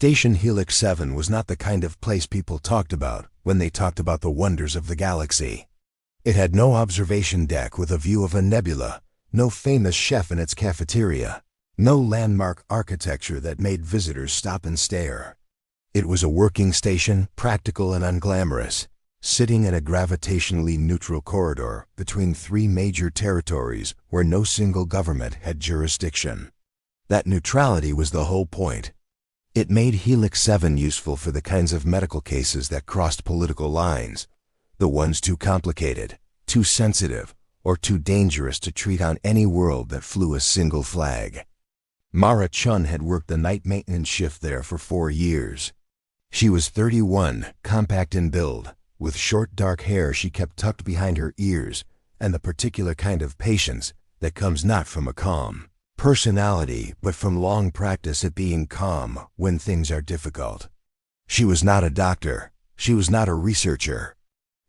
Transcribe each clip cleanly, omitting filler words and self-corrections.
Station Helix 7 was not the kind of place people talked about when they talked about the wonders of the galaxy. It had no observation deck with a view of a nebula, no famous chef in its cafeteria, no landmark architecture that made visitors stop and stare. It was a working station, practical and unglamorous, sitting in a gravitationally neutral corridor between three major territories where no single government had jurisdiction. That neutrality was the whole point. It made Helix 7 useful for the kinds of medical cases that crossed political lines, the ones too complicated, too sensitive, or too dangerous to treat on any world that flew a single flag. Mara Chun had worked the night maintenance shift there for 4 years. She was 31, compact in build, with short dark hair she kept tucked behind her ears, and the particular kind of patience that comes not from a calm personality, but from long practice at being calm when things are difficult. She was not a doctor. She was not a researcher.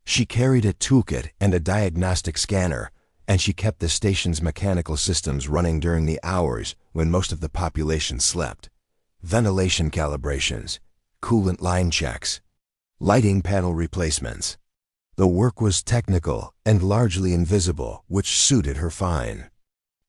She carried a toolkit and a diagnostic scanner, and she kept the station's mechanical systems running during the hours when most of the population slept. Ventilation calibrations, coolant line checks, lighting panel replacements. The work was technical and largely invisible, which suited her fine.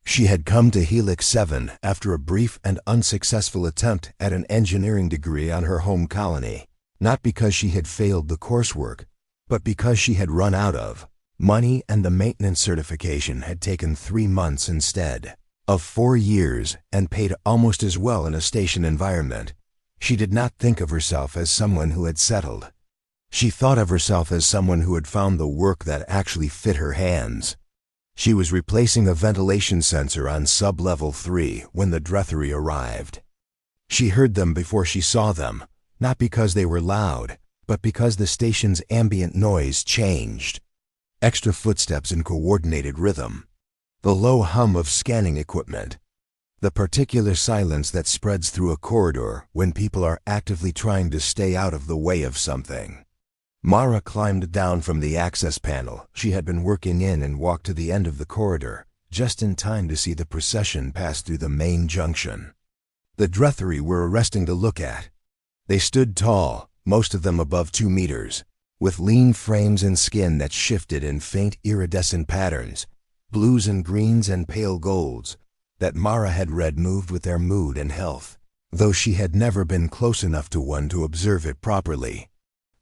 She had come to Helix 7 after a brief and unsuccessful attempt at an engineering degree on her home colony, not because she had failed the coursework, but because she had run out of money and the maintenance certification had taken 3 months instead of 4 years and paid almost as well in a station environment. She did not think of herself as someone who had settled. She thought of herself as someone who had found the work that actually fit her hands. She was replacing a ventilation sensor on sub-level 3 when the Dretheri arrived. She heard them before she saw them, not because they were loud, but because the station's ambient noise changed. Extra footsteps in coordinated rhythm, the low hum of scanning equipment, the particular silence that spreads through a corridor when people are actively trying to stay out of the way of something. Mara climbed down from the access panel she had been working in and walked to the end of the corridor, just in time to see the procession pass through the main junction. The Dretheri were arresting to look at. They stood tall, most of them above 2 meters, with lean frames and skin that shifted in faint iridescent patterns, blues and greens and pale golds, that Mara had read moved with their mood and health, though she had never been close enough to one to observe it properly.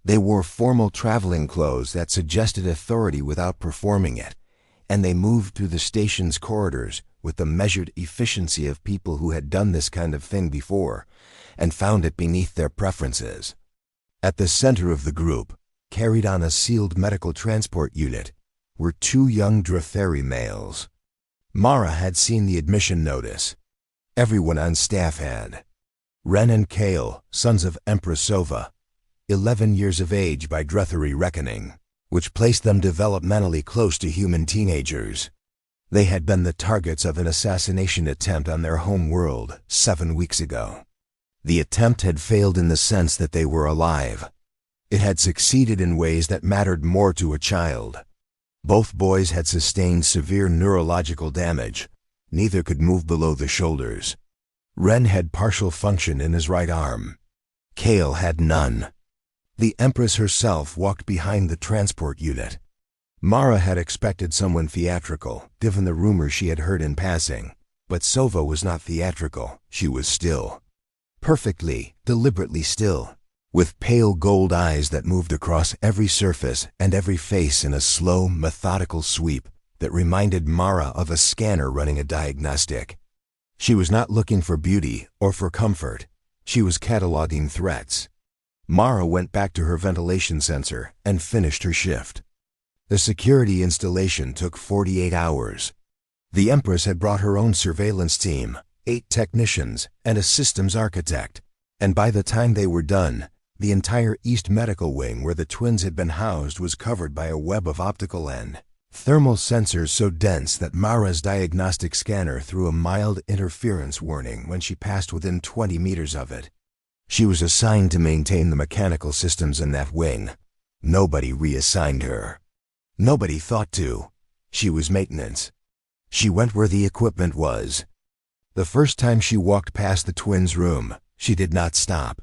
They wore formal traveling clothes that suggested authority without performing it, and they moved through the station's corridors with the measured efficiency of people who had done this kind of thing before and found it beneath their preferences. At the center of the group, carried on a sealed medical transport unit, were 2 young Dretheri males. Mara had seen the admission notice. Everyone on staff had. Ren and Kale, sons of Empress Sova, 11 years of age by Dretheri reckoning, which placed them developmentally close to human teenagers. They had been the targets of an assassination attempt on their home world 7 weeks ago. The attempt had failed in the sense that they were alive. It had succeeded in ways that mattered more to a child. Both boys had sustained severe neurological damage. Neither could move below the shoulders. Ren had partial function in his right arm. Kale had none. The Empress herself walked behind the transport unit. Mara had expected someone theatrical, given the rumors she had heard in passing, but Sova was not theatrical. She was still. Perfectly, deliberately still, with pale gold eyes that moved across every surface and every face in a slow, methodical sweep that reminded Mara of a scanner running a diagnostic. She was not looking for beauty or for comfort. She was cataloging threats. Mara went back to her ventilation sensor and finished her shift. The security installation took 48 hours. The Empress had brought her own surveillance team, 8 technicians, and a systems architect, and by the time they were done, the entire East Medical Wing where the twins had been housed was covered by a web of optical and thermal sensors so dense that Mara's diagnostic scanner threw a mild interference warning when she passed within 20 meters of it. She was assigned to maintain the mechanical systems in that wing. Nobody reassigned her. Nobody thought to. She was maintenance. She went where the equipment was. The first time she walked past the twins' room, she did not stop.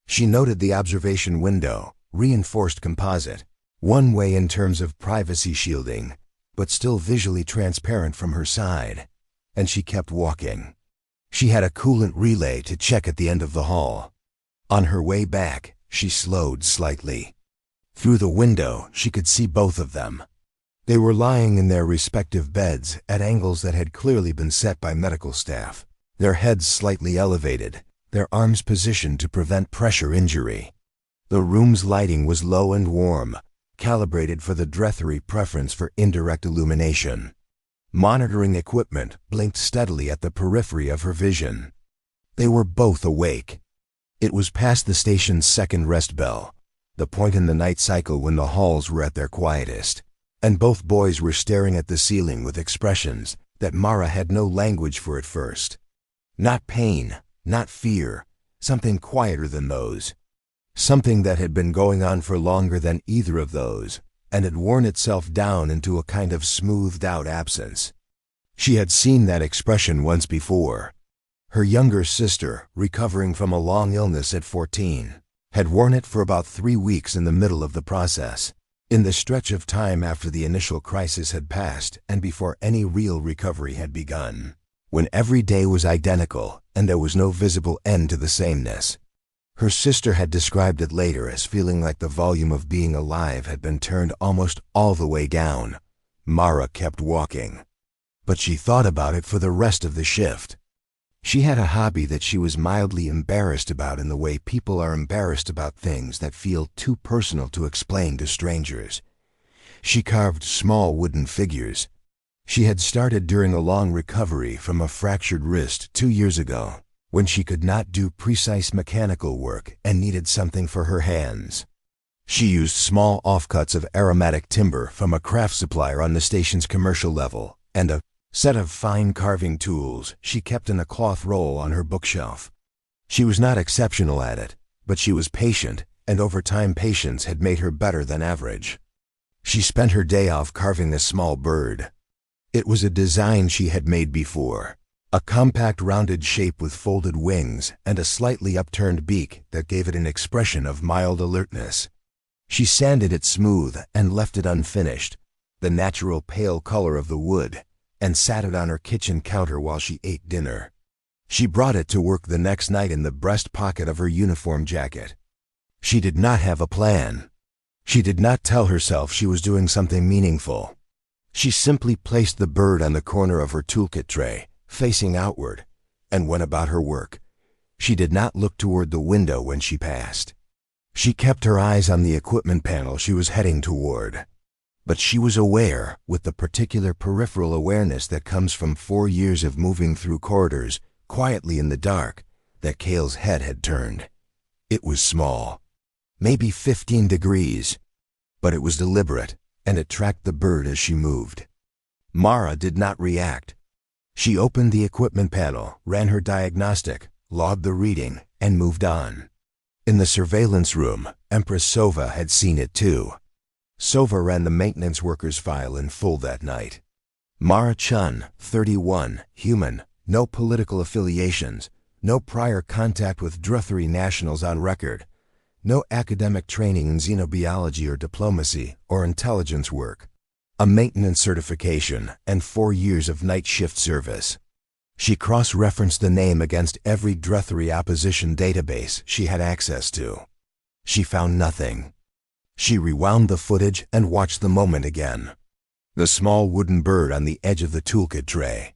She noted the observation window, reinforced composite, one way in terms of privacy shielding, but still visually transparent from her side, and she kept walking. She had a coolant relay to check at the end of the hall. On her way back, she slowed slightly. Through the window, she could see both of them. They were lying in their respective beds at angles that had clearly been set by medical staff, their heads slightly elevated, their arms positioned to prevent pressure injury. The room's lighting was low and warm, calibrated for the Drethry preference for indirect illumination. Monitoring equipment blinked steadily at the periphery of her vision. They were both awake. It was past the station's second rest bell, the point in the night cycle when the halls were at their quietest, and both boys were staring at the ceiling with expressions that Mara had no language for at first. Not pain, not fear, something quieter than those. Something that had been going on for longer than either of those, and had worn itself down into a kind of smoothed-out absence. She had seen that expression once before. Her younger sister, recovering from a long illness at 14, had worn it for about 3 weeks in the middle of the process, in the stretch of time after the initial crisis had passed and before any real recovery had begun, when every day was identical and there was no visible end to the sameness. Her sister had described it later as feeling like the volume of being alive had been turned almost all the way down. Mara kept walking. But she thought about it for the rest of the shift. She had a hobby that she was mildly embarrassed about in the way people are embarrassed about things that feel too personal to explain to strangers. She carved small wooden figures. She had started during a long recovery from a fractured wrist 2 years ago, when she could not do precise mechanical work and needed something for her hands. She used small offcuts of aromatic timber from a craft supplier on the station's commercial level and a set of fine carving tools she kept in a cloth roll on her bookshelf. She was not exceptional at it, but she was patient, and over time patience had made her better than average. She spent her day off carving a small bird. It was a design she had made before. A compact rounded shape with folded wings and a slightly upturned beak that gave it an expression of mild alertness. She sanded it smooth and left it unfinished, the natural pale color of the wood, and sat it on her kitchen counter while she ate dinner. She brought it to work the next night in the breast pocket of her uniform jacket. She did not have a plan. She did not tell herself she was doing something meaningful. She simply placed the bird on the corner of her toolkit tray, facing outward, and went about her work. She did not look toward the window when she passed. She kept her eyes on the equipment panel she was heading toward. But she was aware, with the particular peripheral awareness that comes from 4 years of moving through corridors, quietly in the dark, that Cale's head had turned. It was small, maybe 15 degrees, but it was deliberate, and it tracked the bird as she moved. Mara did not react. She opened the equipment panel, ran her diagnostic, logged the reading, and moved on. In the surveillance room, Empress Sova had seen it too. Sova ran the maintenance workers file in full that night. Mara Chun, 31, human, no political affiliations, no prior contact with Drethry nationals on record, no academic training in xenobiology or diplomacy or intelligence work, a maintenance certification, and 4 years of night shift service. She cross-referenced the name against every Drethry opposition database she had access to. She found nothing. She rewound the footage and watched the moment again. The small wooden bird on the edge of the toolkit tray.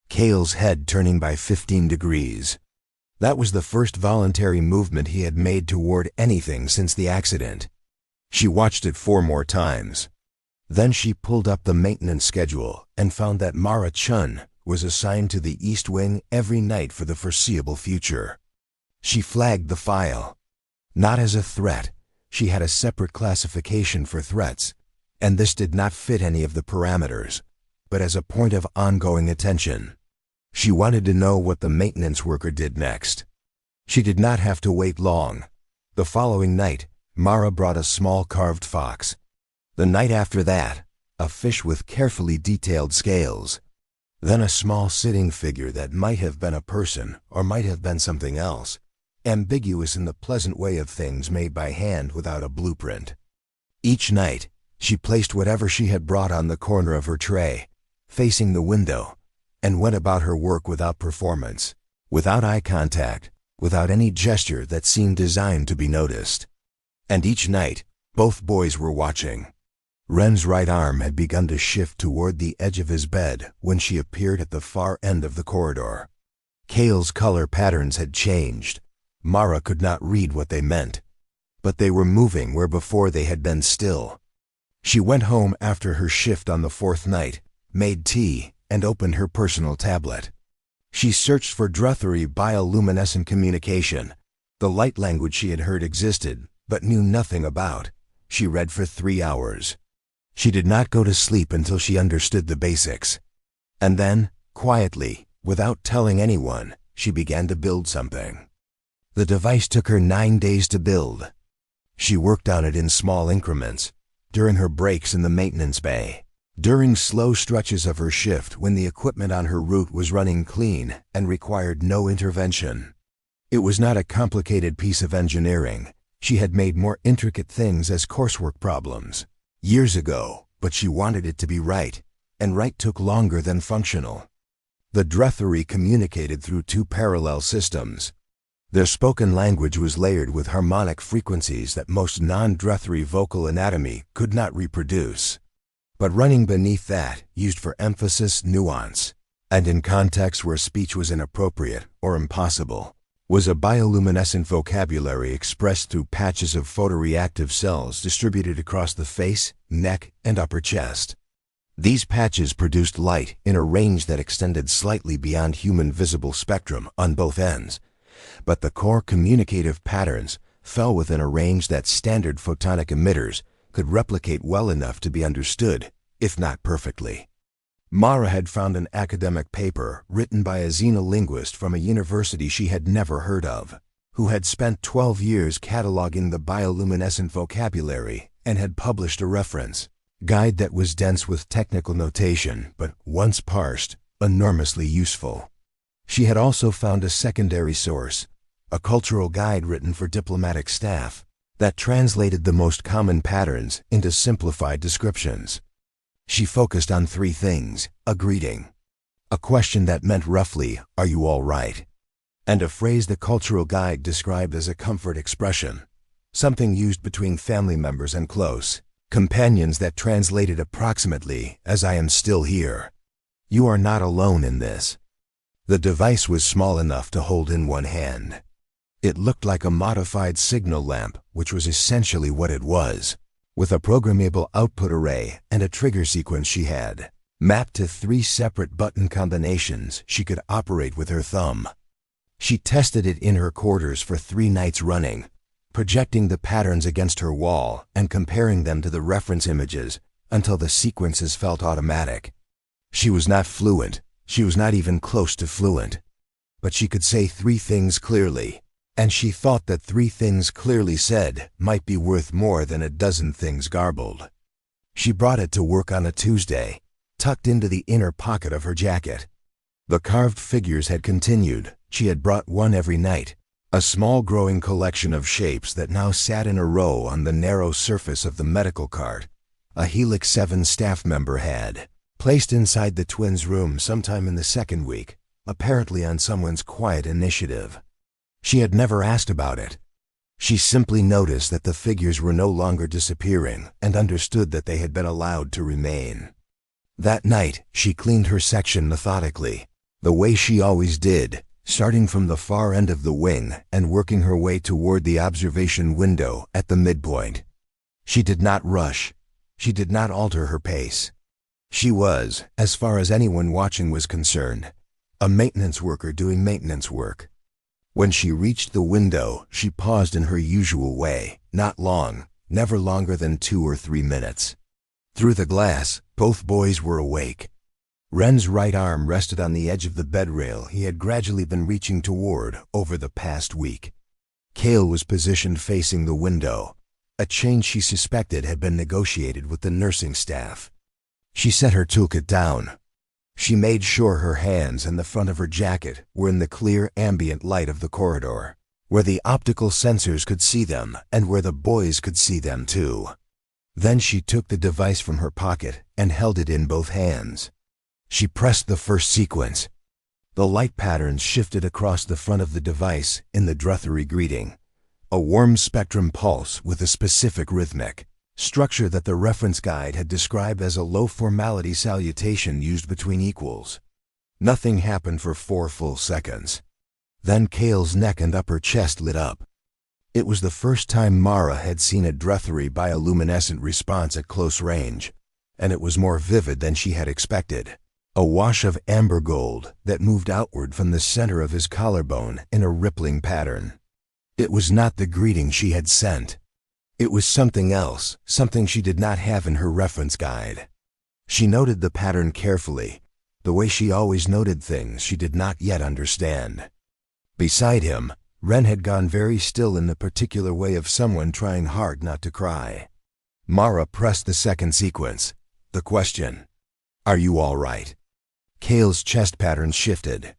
Cale's head turning by 15 degrees. That was the first voluntary movement he had made toward anything since the accident. She watched it 4 more times. Then she pulled up the maintenance schedule and found that Mara Chun was assigned to the East Wing every night for the foreseeable future. She flagged the file. Not as a threat. She had a separate classification for threats, and this did not fit any of the parameters, but as a point of ongoing attention. She wanted to know what the maintenance worker did next. She did not have to wait long. The following night, Mara brought a small carved fox. The night after that, a fish with carefully detailed scales. Then a small sitting figure that might have been a person or might have been something else, ambiguous in the pleasant way of things made by hand without a blueprint. Each night, she placed whatever she had brought on the corner of her tray, facing the window, and went about her work without performance, without eye contact, without any gesture that seemed designed to be noticed. And each night, both boys were watching. Ren's right arm had begun to shift toward the edge of his bed when she appeared at the far end of the corridor. Kale's color patterns had changed. Mara could not read what they meant, but they were moving where before they had been still. She went home after her shift on the fourth night, made tea, and opened her personal tablet. She searched for Druthery bioluminescent communication, the light language she had heard existed, but knew nothing about. She read for 3 hours. She did not go to sleep until she understood the basics. And then, quietly, without telling anyone, she began to build something. The device took her 9 days to build. She worked on it in small increments, during her breaks in the maintenance bay, during slow stretches of her shift when the equipment on her route was running clean and required no intervention. It was not a complicated piece of engineering. She had made more intricate things as coursework problems years ago, but she wanted it to be right, and right took longer than functional. The Druthery communicated through 2 parallel systems. Their spoken language was layered with harmonic frequencies that most non-Druthery vocal anatomy could not reproduce. But running beneath that, used for emphasis, nuance, and in contexts where speech was inappropriate or impossible, was a bioluminescent vocabulary expressed through patches of photoreactive cells distributed across the face, neck, and upper chest. These patches produced light in a range that extended slightly beyond human visible spectrum on both ends, but the core communicative patterns fell within a range that standard photonic emitters could replicate well enough to be understood, if not perfectly. Mara had found an academic paper written by a xenolinguist from a university she had never heard of, who had spent 12 years cataloging the bioluminescent vocabulary and had published a reference guide that was dense with technical notation, but once parsed, enormously useful. She had also found a secondary source, a cultural guide written for diplomatic staff, that translated the most common patterns into simplified descriptions. She focused on 3 things: a greeting, a question that meant roughly, "Are you all right?" and a phrase the cultural guide described as a comfort expression, something used between family members and close companions that translated approximately as "I am still here. You are not alone in this." The device was small enough to hold in one hand. It looked like a modified signal lamp, which was essentially what it was, with a programmable output array and a trigger sequence she had, mapped to 3 separate button combinations she could operate with her thumb. She tested it in her quarters for 3 nights running, projecting the patterns against her wall and comparing them to the reference images until the sequences felt automatic. She was not fluent. She was not even close to fluent. But she could say 3 things clearly, and she thought that 3 things clearly said might be worth more than a dozen things garbled. She brought it to work on a Tuesday, tucked into the inner pocket of her jacket. The carved figures had continued. She had brought one every night, a small growing collection of shapes that now sat in a row on the narrow surface of the medical cart a Helix 7 staff member had placed inside the twins' room sometime in the 2nd week, apparently on someone's quiet initiative. She had never asked about it. She simply noticed that the figures were no longer disappearing and understood that they had been allowed to remain. That night, she cleaned her section methodically, the way she always did, starting from the far end of the wing and working her way toward the observation window at the midpoint. She did not rush. She did not alter her pace. She was, as far as anyone watching was concerned, a maintenance worker doing maintenance work. When she reached the window, she paused in her usual way, not long, never longer than 2 or 3 minutes. Through the glass, both boys were awake. Ren's right arm rested on the edge of the bed rail he had gradually been reaching toward over the past week. Kale was positioned facing the window, a change she suspected had been negotiated with the nursing staff. She set her toolkit down. She made sure her hands and the front of her jacket were in the clear ambient light of the corridor, where the optical sensors could see them and where the boys could see them too. Then she took the device from her pocket and held it in both hands. She pressed the first sequence. The light patterns shifted across the front of the device in the Druthery greeting, a warm spectrum pulse with a specific rhythmic structure that the reference guide had described as a low-formality salutation used between equals. Nothing happened for 4 full seconds. Then Kale's neck and upper chest lit up. It was the first time Mara had seen a Druthery bioluminescent response at close range, and it was more vivid than she had expected. A wash of amber gold that moved outward from the center of his collarbone in a rippling pattern. It was not the greeting she had sent. It was something else, something she did not have in her reference guide. She noted the pattern carefully, the way she always noted things she did not yet understand. Beside him, Ren had gone very still in the particular way of someone trying hard not to cry. Mara pressed the second sequence, the question, "Are you all right?" Kale's chest pattern shifted.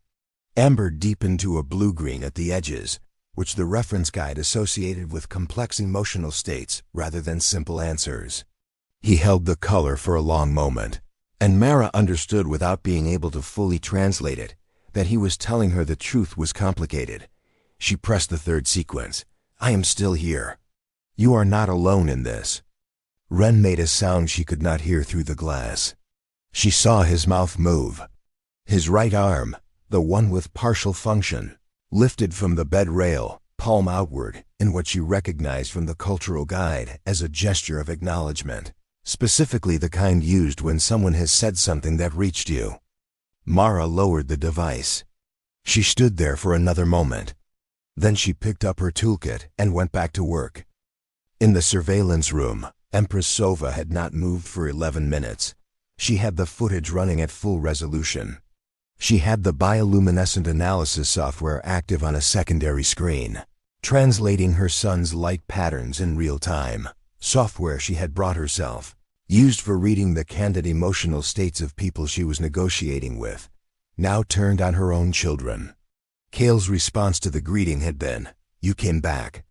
Amber deepened to a blue-green at the edges, which the reference guide associated with complex emotional states rather than simple answers. He held the color for a long moment, and Mara understood without being able to fully translate it that he was telling her the truth was complicated. She pressed the third sequence. "I am still here. You are not alone in this." Ren made a sound she could not hear through the glass. She saw his mouth move. His right arm, the one with partial function, lifted from the bed rail, palm outward, in what she recognized from the cultural guide as a gesture of acknowledgement, specifically the kind used when someone has said something that reached you. Mara lowered the device. She stood there for another moment. Then she picked up her toolkit and went back to work. In the surveillance room, Empress Sova had not moved for 11 minutes. She had the footage running at full resolution. She had the bioluminescent analysis software active on a secondary screen, translating her son's light patterns in real time, software she had brought herself, used for reading the candid emotional states of people she was negotiating with, now turned on her own children. Kale's response to the greeting had been, "You came back."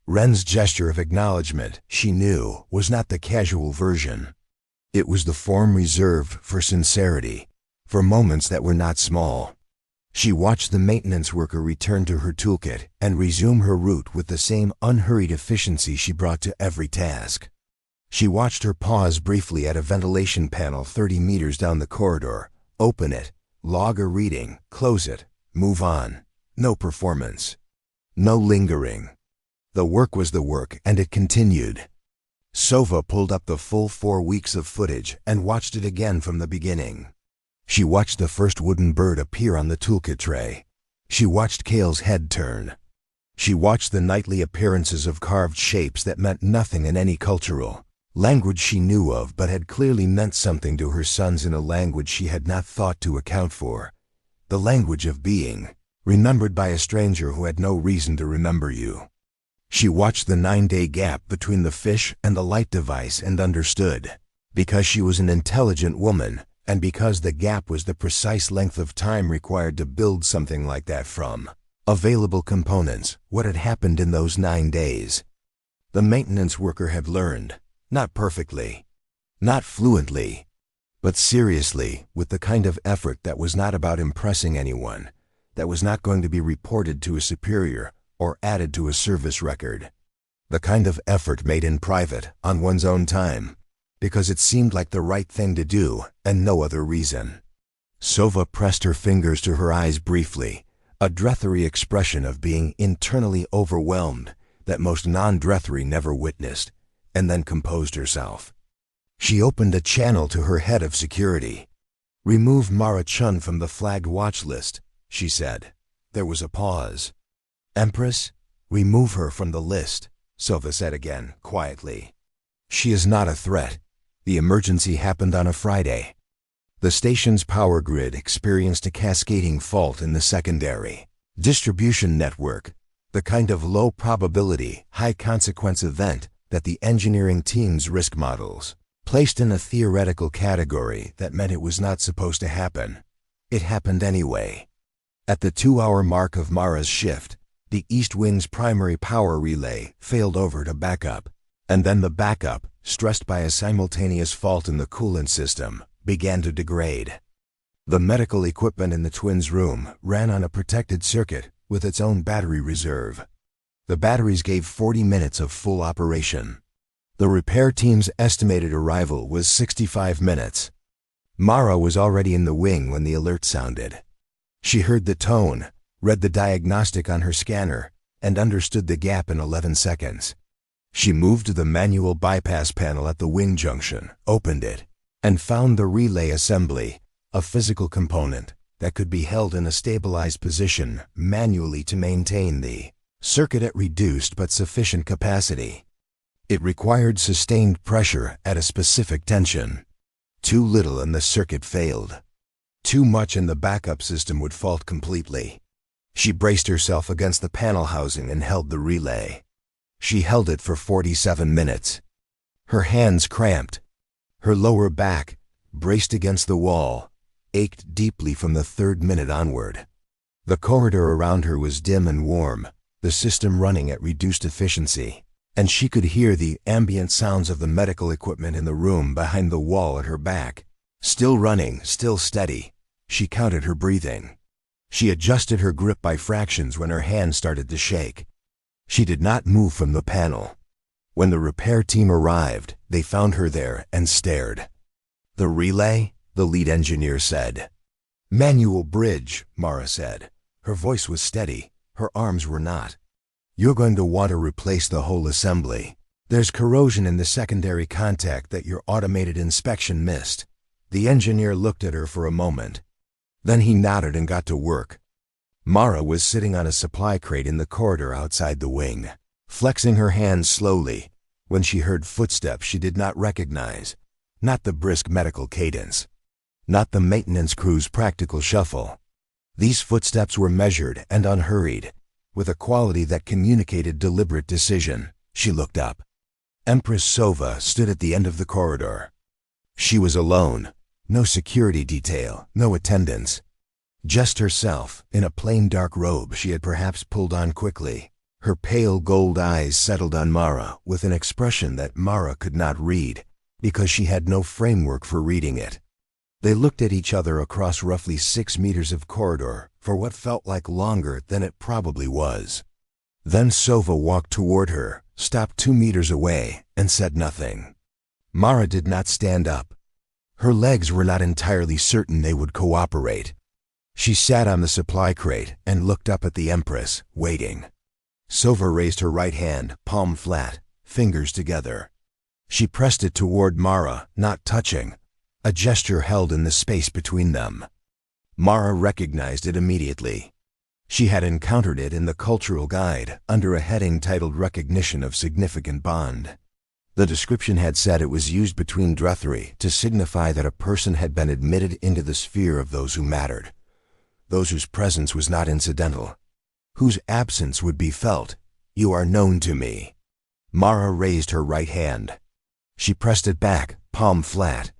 Ren's gesture of acknowledgement, she knew, was not the casual version. It was the form reserved for sincerity, for moments that were not small. She watched the maintenance worker return to her toolkit and resume her route with the same unhurried efficiency she brought to every task. She watched her pause briefly at a ventilation panel 30 meters down the corridor, open it, log a reading, close it, move on. No performance. No lingering. The work was the work, and it continued. Sova pulled up the full 4 weeks of footage and watched it again from the beginning. She watched the first wooden bird appear on the toolkit tray. She watched Kale's head turn. She watched the nightly appearances of carved shapes that meant nothing in any cultural language she knew of but had clearly meant something to her sons in a language she had not thought to account for. The language of being, remembered by a stranger who had no reason to remember you. She watched the 9-day gap between the fish and the light device and understood. Because she was an intelligent woman, and because the gap was the precise length of time required to build something like that from available components, what had happened in those 9 days. The maintenance worker had learned, not perfectly, not fluently, but seriously, with the kind of effort that was not about impressing anyone, that was not going to be reported to a superior or added to a service record. The kind of effort made in private, on one's own time, because it seemed like the right thing to do and no other reason. Sova pressed her fingers to her eyes briefly, a Druthery expression of being internally overwhelmed that most non-Druthery never witnessed, and then composed herself. She opened a channel to her head of security. "Remove Mara Chun from the flagged watch list," she said. There was a pause. "Empress, remove her from the list," Sova said again, quietly. "She is not a threat. The emergency happened on a Friday." The station's power grid experienced a cascading fault in the secondary distribution network, the kind of low-probability, high-consequence event that the engineering team's risk models placed in a theoretical category that meant it was not supposed to happen. It happened anyway. At the 2-hour mark of Mara's shift, The East Wing's primary power relay failed over to backup, and then the backup, stressed by a simultaneous fault in the coolant system, began to degrade. The medical equipment in the twins' room ran on a protected circuit with its own battery reserve. The batteries gave 40 minutes of full operation. The repair team's estimated arrival was 65 minutes. Mara was already in the wing when the alert sounded. She heard the tone, read the diagnostic on her scanner, and understood the gap in 11 seconds. She moved to the manual bypass panel at the wing junction, opened it, and found the relay assembly, a physical component that could be held in a stabilized position manually to maintain the circuit at reduced but sufficient capacity. It required sustained pressure at a specific tension. Too little and the circuit failed. Too much and the backup system would fault completely. She braced herself against the panel housing and held the relay. She held it for 47 minutes. Her hands cramped. Her lower back, braced against the wall, ached deeply from the third minute onward. The corridor around her was dim and warm, the system running at reduced efficiency, and she could hear the ambient sounds of the medical equipment in the room behind the wall at her back. Still running, still steady. She counted her breathing. She adjusted her grip by fractions when her hand started to shake. She did not move from the panel. When the repair team arrived, they found her there and stared. "The relay?" the lead engineer said. "Manual bridge," Mara said. Her voice was steady. Her arms were not. "You're going to want to replace the whole assembly. There's corrosion in the secondary contact that your automated inspection missed." The engineer looked at her for a moment. Then he nodded and got to work. Mara was sitting on a supply crate in the corridor outside the wing, flexing her hands slowly, when she heard footsteps she did not recognize. Not the brisk medical cadence. Not the maintenance crew's practical shuffle. These footsteps were measured and unhurried, with a quality that communicated deliberate decision. She looked up. Empress Sova stood at the end of the corridor. She was alone. No security detail, no attendants. Just herself, in a plain dark robe she had perhaps pulled on quickly. Her pale gold eyes settled on Mara with an expression that Mara could not read, because she had no framework for reading it. They looked at each other across roughly 6 meters of corridor for what felt like longer than it probably was. Then Sova walked toward her, stopped 2 meters away, and said nothing. Mara did not stand up. Her legs were not entirely certain they would cooperate. She sat on the supply crate and looked up at the Empress, waiting. Sova raised her right hand, palm flat, fingers together. She pressed it toward Mara, not touching, a gesture held in the space between them. Mara recognized it immediately. She had encountered it in the cultural guide under a heading titled Recognition of Significant Bond. The description had said it was used between Drethri to signify that a person had been admitted into the sphere of those who mattered, those whose presence was not incidental, whose absence would be felt. "You are known to me." Mara raised her right hand. She pressed it back, palm flat.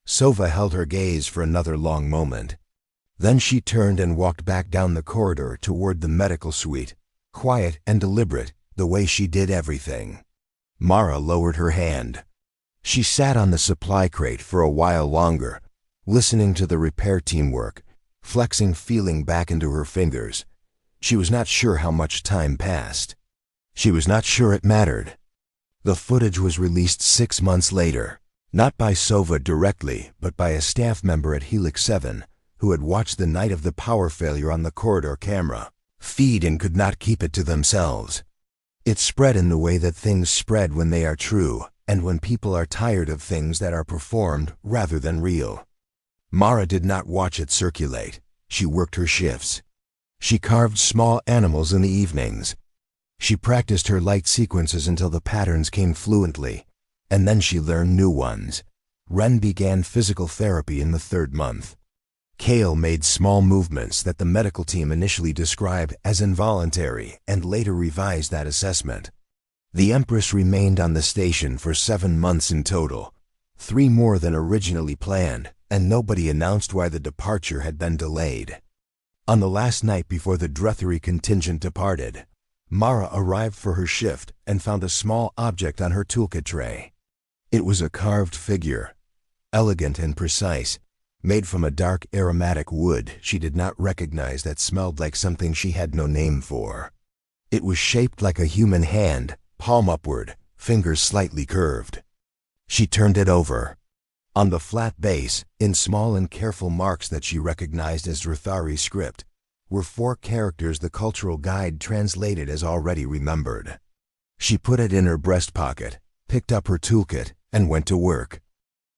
Sova held her gaze for another long moment. Then she turned and walked back down the corridor toward the medical suite, quiet and deliberate, the way she did everything. Mara lowered her hand. She sat on the supply crate for a while longer, listening to the repair team work, flexing feeling back into her fingers. She was not sure how much time passed. She was not sure it mattered. The footage was released 6 months later, not by Sova directly, but by a staff member at Helix 7, who had watched the night of the power failure on the corridor camera feed and could not keep it to themselves. It spread in the way that things spread when they are true, and when people are tired of things that are performed rather than real. Mara did not watch it circulate. She worked her shifts. She carved small animals in the evenings. She practiced her light sequences until the patterns came fluently, and then she learned new ones. Ren began physical therapy in the 3rd month. Kale made small movements that the medical team initially described as involuntary and later revised that assessment. The Empress remained on the station for 7 months in total, 3 more than originally planned, and nobody announced why the departure had been delayed. On the last night before the Drethri contingent departed, Mara arrived for her shift and found a small object on her toolkit tray. It was a carved figure, elegant and precise, made from a dark aromatic wood she did not recognize that smelled like something she had no name for. It was shaped like a human hand, palm upward, fingers slightly curved. She turned it over. On the flat base, in small and careful marks that she recognized as Druthari script, were 4 characters the cultural guide translated as already remembered. She put it in her breast pocket, picked up her toolkit, and went to work.